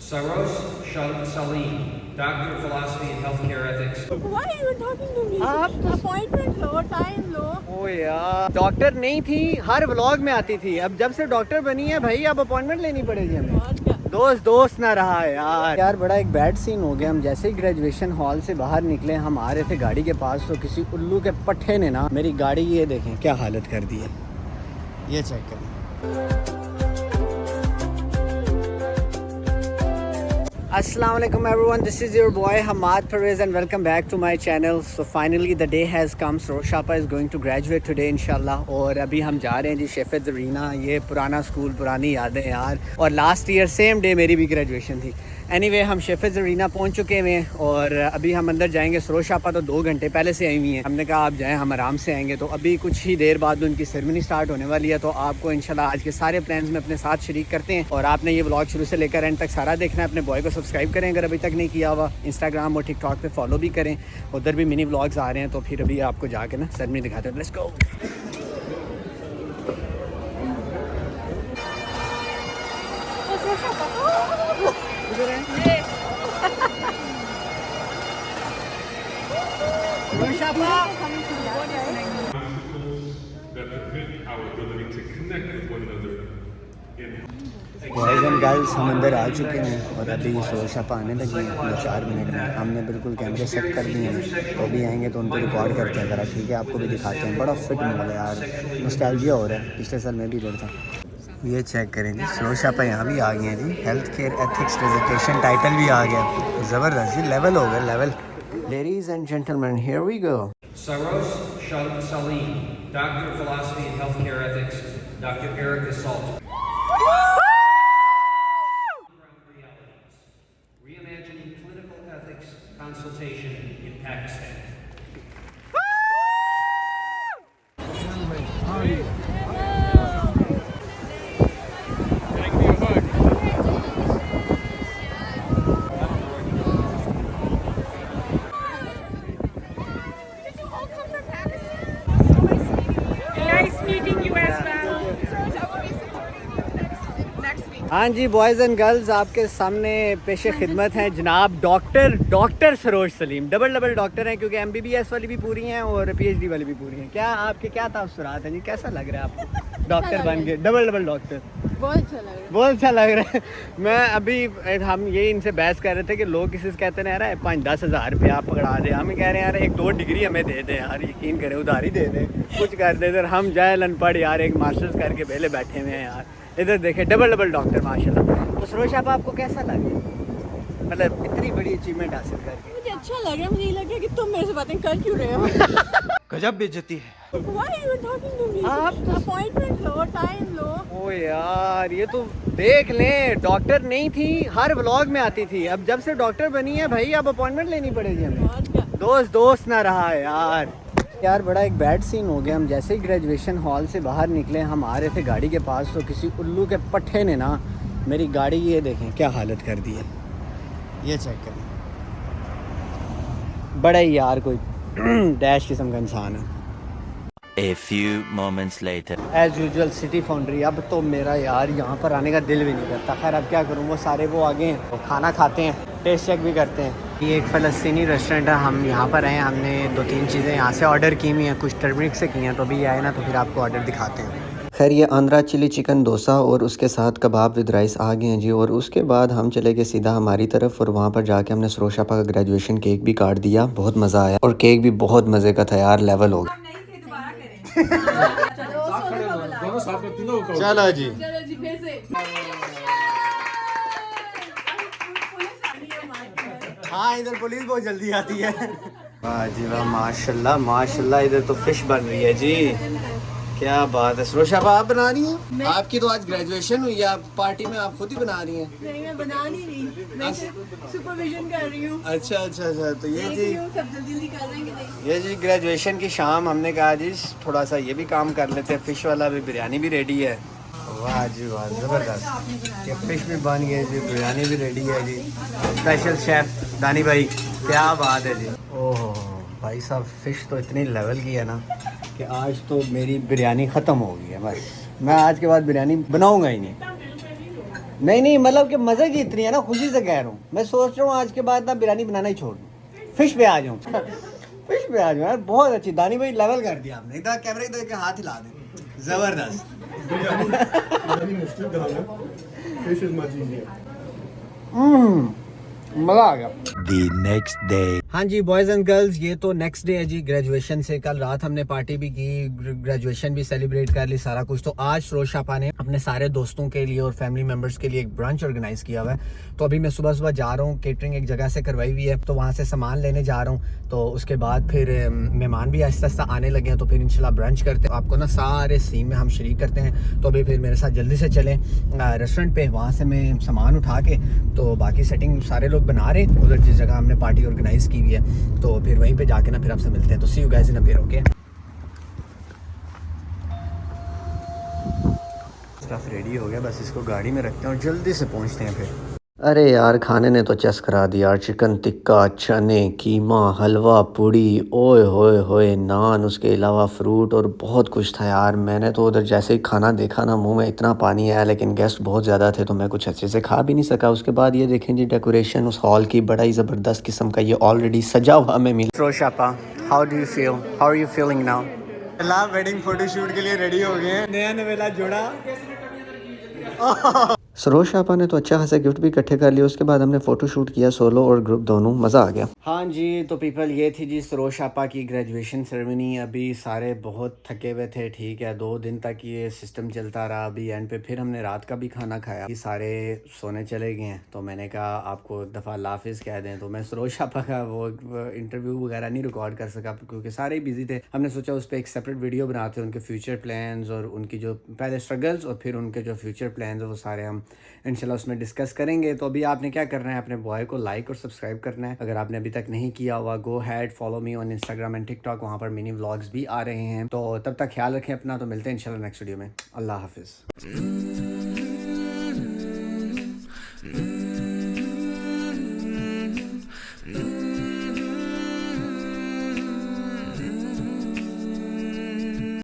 Sarosh Salim, Doctor of Philosophy and Healthcare Ethics. Why are you talking to me? आप appointment लो, time लो। ओ यार, doctor नहीं थी, हर vlog में आती थी। अब जब से डॉक्टर बनी है भाई, अब अपॉइंटमेंट लेनी पड़ेगी हमें। और क्या? दोस्त ना रहा यार बड़ा एक बैड सीन हो गया। हम जैसे ही ग्रेजुएशन हॉल से बाहर निकले, हम आ रहे थे गाड़ी के पास, तो किसी उल्लू के पट्टे ने ना मेरी गाड़ी, ये देखें क्या हालत कर दी है, ये चेक करें। Assalamu alaikum everyone, this is your boy Hamad Pervez and welcome back to my channel. So finally the day has come. Sarosh Shapa is going to graduate today inshallah. और अभी हम जा रहे हैं जी शेफिज अरीना। ये पुराना school, पुरानी यादें यार। और लास्ट ईयर सेम डे मेरी भी ग्रेजुएशन थी। एनीवे हम शेफिज अरीना पहुंच चुके हैं और अभी हम अंदर जाएंगे। सरोज शापा तो 2 घंटे पहले से आई हुई हैं। हमने कहा आप जाएं, हम आराम से आएंगे। तो अभी कुछ ही देर बाद उनकी सेरेमनी स्टार्ट होने वाली है। तो आपको इंशाल्लाह आज के सारे प्लान्स में अपने साथ शरीक करते हैं। और आपने ये व्लॉग शुरू से लेकर एंड तक सारा देखना है। अपने बॉय को सब्सक्राइब करें अगर अभी तक नहीं किया हुआ। इंस्टाग्राम और टिकटॉक पे फॉलो भी करें, उधर भी मिनी व्लॉग्स आ रहे हैं। तो फिर अभी आपको जाके ना सेरेमनी दिखाते हैं। Let's go. Boys and girls हम अंदर आ चुके हैं और अभी सरोज शापा आने लगी हैं अपने 4 मिनट में। हमने बिल्कुल कैमरे सेट कर दिए हैं, तो अभी आएंगे तो उनको रिकॉर्ड करते हैं ज़रा, ठीक है। आपको भी दिखाते हैं। बड़ा फिट मॉल है यार, नॉस्टैल्जिया हो रहा है। पिछले साल मैं भी इधर था। ये चेक करें जी, सरोज शापा यहाँ भी आ गई हैं जी। Health care ethics dissertation title भी आ गया। ज़बरदस्त जी, लेवल हो गया level. Ladies and gentleman, here we go. Sarosh Salim, Doctor of Philosophy and Healthcare Ethics, Dr. Erica Salt. Reimagining clinical ethics consultation in Pakistan. हाँ जी बॉयज़ एंड गर्ल्स, आपके सामने पेशे खिदमत हैं जनाब doctor Saroj Salim. Double doctor हैं, क्योंकि MBBS वाली भी पूरी हैं और PhD वाली भी पूरी हैं। क्या आपके क्या तासुरात हैं जी, कैसा लग रहा है आपको डॉक्टर बन के? डबल डॉक्टर बहुत अच्छा लग रहा है। बहुत अच्छा लग रहा है। मैं अभी हम ये इनसे बहस कर रहे थे कि लोग किसी से कहते हैं यार 5-10 हज़ार रुपया आप पकड़ा दे, हम कह रहे हैं यार 1-2 डिग्री हमें दे दें यार, यकीन करें उधार ही दे दें, कुछ कर दे। हम जाए अनपढ़ यार, एक मास्टर्स करके पहले बैठे हुए हैं यार। इधर देखें डबल डॉक्टर माशाल्लाह। तो सरोज शापा आपको कैसा लगा, मतलब इतनी बड़ी अचीवमेंट हासिल करके? मुझे अच्छा लग रहा है। मुझे ये लग रहा है कि तुम मेरे से बातें कर क्यों रहे हो? गजब बेइज्जती है। Why are you talking to me? आप अपॉइंटमेंट लो, टाइम लो। ओ यार, ये तो देख लें, डॉक्टर नहीं थी, हर व्लॉग में आती थी। अब जब से डॉक्टर बनी है भाई, अब अपॉइंटमेंट लेनी पड़ेगी हमें। और क्या? दोस्त ना रहा यार बड़ा एक बैड सीन हो गया। हम जैसे ही ग्रेजुएशन हॉल से बाहर निकले, हम आ रहे थे गाड़ी के पास, तो किसी उल्लू के पट्टे ने ना मेरी गाड़ी, ये देखें क्या हालत कर दी है, ये चेक करें। बड़ा ही यार कोई डैश किस्म का इंसान है। A few moments later. As usual city foundry. अब तो मेरा यार यहाँ पर आने का दिल भी नहीं करता। खैर अब क्या करूँ, वो सारे वो आगे हैं, तो खाना खाते हैं, टेस्ट चेक भी करते हैं। ये एक फ़लस्तीनी रेस्टोरेंट है, हम यहाँ पर आए। हमने 2-3 चीज़ें यहाँ से ऑर्डर की हुई हैं, कुछ टर्मरिक से की हैं। तो अभी आए ना, तो फिर आपको ऑर्डर दिखाते हैं। खैर ये आंध्रा चिली चिकन डोसा और उसके साथ कबाब विद राइस आ गए हैं जी। और उसके बाद हम चले गए सीधा हमारी तरफ और वहाँ पर जाके हमने सरोज शापा का ग्रेजुएशन केक भी काट दिया। बहुत मज़ा आया और केक भी बहुत मज़े का था यार, लेवल हो गया। चलो जी, फिर से। हाँ इधर पुलिस बहुत जल्दी आती है। वाह जी वाह, माशाल्लाह इधर तो फिश बन रही है जी, क्या बात है। सरोज शापा आप बना रही हैं? आपकी तो आज ग्रेजुएशन हुई है, आप पार्टी में आप खुद ही बना रही हैं? नहीं, मैं बना नहीं रही, मैं सुपरविजन कर रही हूँ। अच्छा तो ये जी सब जल्दी कर रहे हैं। ये जी ग्रेजुएशन की शाम, हमने कहा जी थोड़ा सा ये भी काम कर लेते हैं। फ़िश वाला भी, बिरयानी भी रेडी है। वाह जी वाह, ज़बरदस्त। ये फ़िश भी बन गई जी, बिरयानी भी रेडी है जी। स्पेशल शेफ़ दानी भाई, क्या बात है जी। ओह भाई साहब, फ़िश तो इतनी लेवल की है ना कि आज तो मेरी बिरयानी ख़त्म हो गई है। बस मैं आज के बाद बिरयानी बनाऊंगा ही नहीं। नहीं नहीं, मतलब कि मज़े की इतनी है ना, खुशी से कह रहा हूँ। मैं सोच रहा हूँ आज के बाद ना बिरयानी बनाना ही छोड़ दूँ, फिश पे आ जाऊँ। फिश पे आ जाऊँ यार, बहुत अच्छी। दानी भाई लेवल कर दिया आपने, इधर कैमरे इधर के हाथ हिला दे, ज़बरदस्त। Fish is much easier. मज़ा आ गया। The next day. हाँ जी बॉयज़ एंड गर्ल्स, ये तो नेक्स्ट डे है जी ग्रेजुएशन से। कल रात हमने पार्टी भी की, ग्रेजुएशन भी सेलिब्रेट कर ली, सारा कुछ। तो आज सरोज शापा ने अपने सारे दोस्तों के लिए और फैमिली मेम्बर्स के लिए एक ब्रंच ऑर्गेनाइज किया हुआ है। तो अभी मैं सुबह सुबह जा रहा हूँ, केटरिंग एक जगह से करवाई हुई है, तो वहाँ से सामान लेने जा रहा हूँ। तो उसके बाद फिर मेहमान भी आहिस्ता आहिस्ता आने लगे हैं, तो फिर इंशाल्लाह ब्रंच करते हैं। आपको ना सारे सीन में हम शरीक करते हैं। तो अभी फिर मेरे साथ जल्दी से चलें रेस्टोरेंट पे, वहाँ से मैं सामान उठा के, तो बाकी सेटिंग सारे लोग बना रहे हैं उधर जिस जगह हमने पार्टी ऑर्गेनाइज की हुई है। तो फिर वहीं पे जाके ना फिर आपसे मिलते हैं। तो see you guys in a bit, okay. Stuff ready हो गया, बस इसको गाड़ी में रखते हैं और जल्दी से पहुंचते हैं फिर। अरे यार खाने ने तो चस करा दिया यार। चिकन टिक्का, चने, कीमा, हलवा, पूड़ी, ओए होए होए, नान, उसके अलावा फ्रूट और बहुत कुछ था यार। मैंने तो उधर जैसे ही खाना देखा ना, मुंह में इतना पानी आया। लेकिन गेस्ट बहुत ज़्यादा थे तो मैं कुछ अच्छे से खा भी नहीं सका। उसके बाद ये देखें जी डेकोरेशन उस हॉल की, बड़ा ही ज़बरदस्त किस्म का ये ऑलरेडी सजा हुआ हमें मिला। सरोज शापा, how do you feel, how are you feeling now? Wedding photoshoot के लिए रेडी हो गए हैं, नया नवेला जोड़ा। सरोज शापा ने तो अच्छा खासा गिफ्ट भी इकट्ठे कर लिए। उसके बाद हमने फ़ोटो शूट किया, सोलो और ग्रुप दोनों, मज़ा आ गया। हाँ जी तो पीपल, ये थी जी सरोज शापा की ग्रेजुएशन सेरेमनी। अभी सारे बहुत थके हुए थे, ठीक है, 2 दिन तक ये सिस्टम चलता रहा। अभी एंड पे फिर हमने रात का भी खाना खाया। ये सारे सोने चले गए हैं, तो मैंने कहा आपको दफ़ा लाफिज़ कह दें। तो मैं सरोज शापा का वो इंटरव्यू वगैरह नहीं रिकॉर्ड कर सका क्योंकि सारे ही बिजी थे। हमने सोचा उस पर एक सेपरेट वीडियो बनाते हैं, उनके फ्यूचर प्लान्स और उनकी जो पहले स्ट्रगल्स और फिर उनके जो फ्यूचर प्लान्स है वो सारे हम इंशाल्लाह उसमें डिस्कस करेंगे। तो अभी आपने क्या करना है, अपने बॉय को लाइक और सब्सक्राइब करना है अगर आपने अभी तक नहीं किया हुआ। Go ahead follow me on Instagram and TikTok, वहाँ पर मिनी व्लॉग्स भी आ रहे हैं। तो तब तक ख्याल रखें अपना, तो मिलते हैं इंशाल्लाह नेक्स्ट वीडियो में। अल्लाह हाफिज़।